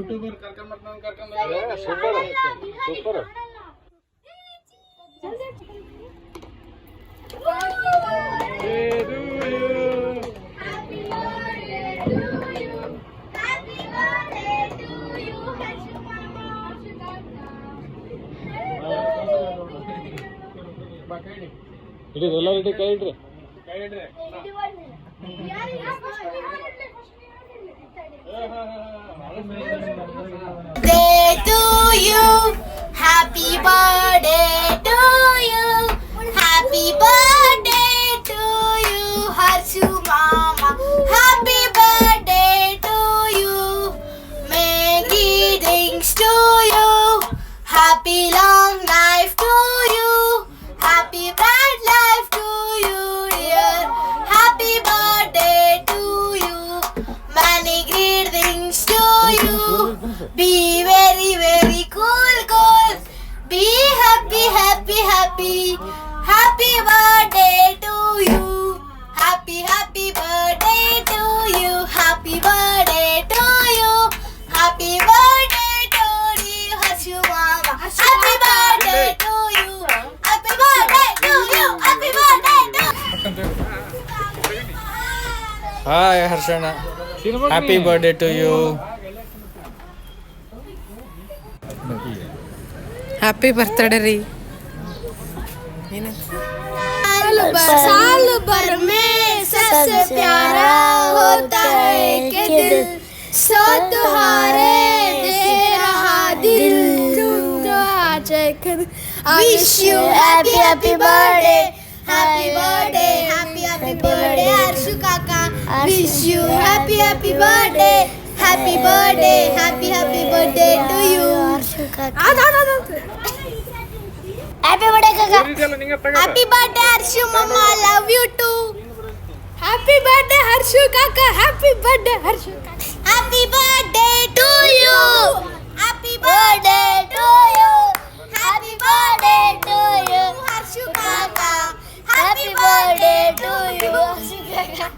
YouTuber ಕರ್ಕೊಂಡ್ super super. ಇಡಿ ಎಲ್ಲ ready, ಕೈ ಇಡ್ರಿ. Day to you, happy birthday to you, happy birthday to you, Harshu Mama, happy birthday to you, many things to you, happy long life to you, happy bright life to you, dear, happy birthday to you, many great things to you. Be very, very cool, cool. Be happy, happy, happy. Happy birthday to you. Happy, happy birthday to you. Happy birthday to you. Happy birthday to you, Harshu Mama. Happy birthday to you. Happy birthday to you. Happy birthday to you. Hi Harshana, happy birthday to you. Happy birthday ರೀ. साल भर में सबसे प्यारा होता है कि दिल सो तुम्हारे दे रहा दिल तुम तो आज wish you happy happy birthday happy birthday happy happy birthday Harshu kaka wish you happy happy birthday happy birthday happy happy birthday to you Harshu kaka happy birthday kaka happy birthday Harshu mama love you too happy birthday Harshu kaka happy birthday Harshu kaka happy birthday to you happy birthday to you happy birthday to you Harshu kaka happy birthday to you Harshu kaka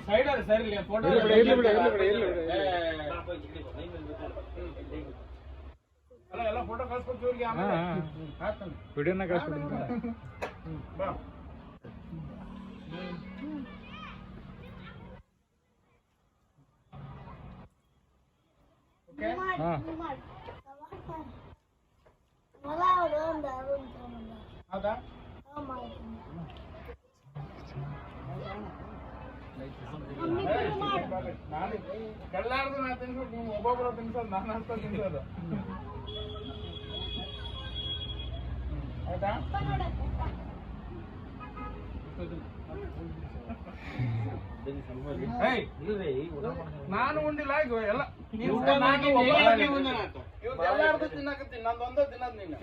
side ಸರಿ photo ಅಲ್ಲ ಎಲ್ಲ photo ಕಳ್ಸ್ಕೊಡ್ತೀವಿ ಇವ್ರಿಗೆ ಆಮೇಲೆ ವಿಡಿಯೋನ ಕಳಿಸ್ಬಿಡಿ. ಬಾ okay ಹೌದಾ ನಾನು ಎಲ್ಲಾರ್ದು ನಾ ತಿನ್ಸೋದು, ನೀವು ಒಬ್ಬೊಬ್ಬರು ತಿನ್ಸೋದು, ನಾನು ಅಷ್ಟ ತಿನ್ಸೋದು. ಆಯ್ತಾ? ನಾನು ಉಂಡಿಲ್ಲ ಈಗ ಎಲ್ಲ ಎಲ್ಲಾರ್ದು ತಿನ್ನಕತ್ತೀನಿ, ನಂದು ಒಂದೇ ತಿನ್ನೋದು ನೀನು.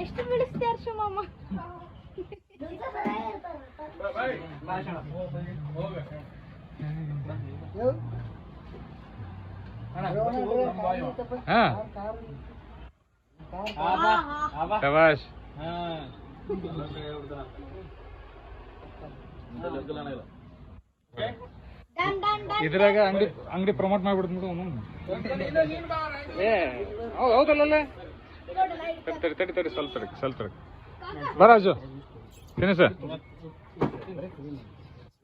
ಎಷ್ಟು ಬಿಡಿಸ್ತೆ ಹರ್ಷು ಮಾಮ ಶಬಾಷ್. ಇದ್ರಾಗ ಅಂಗಡಿ ಪ್ರಮೋಟ್ ಮಾಡ್ಬಿಡ್ತು. ಹೌದಲ್ಲ, ತಡಿ ಸ್ವಲ್ಪ ಬರಾಜು ತಿನ್ನಿ ಸರ್.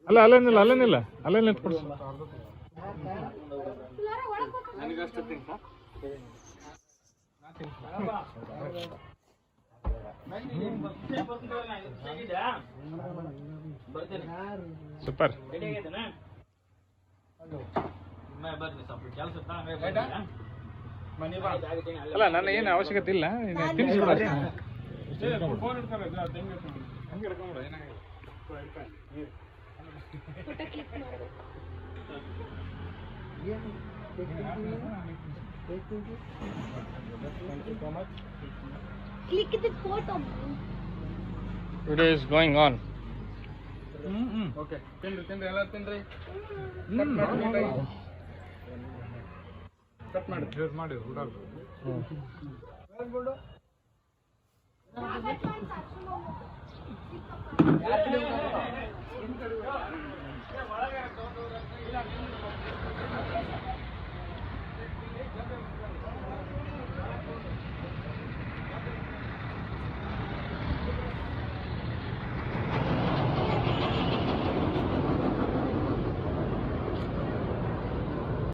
ಅಲ್ಲೇನಿಲ್ಲ ನಿಂತ್ಕೊಡ್ಸಿ. ಸೂಪರ್. ಅಲ್ಲ, ನನ್ನ ಏನು ಅವಶ್ಯಕತೆ ಇಲ್ಲ, ತಿನ್ನಿಸ್ಬಿಡ. Click the photo. Video is going on. Okay ತಿನ್ರಿ ಎಲ್ಲ ತಿನ್ರಿ ಕಟ್ ಮಾಡಿ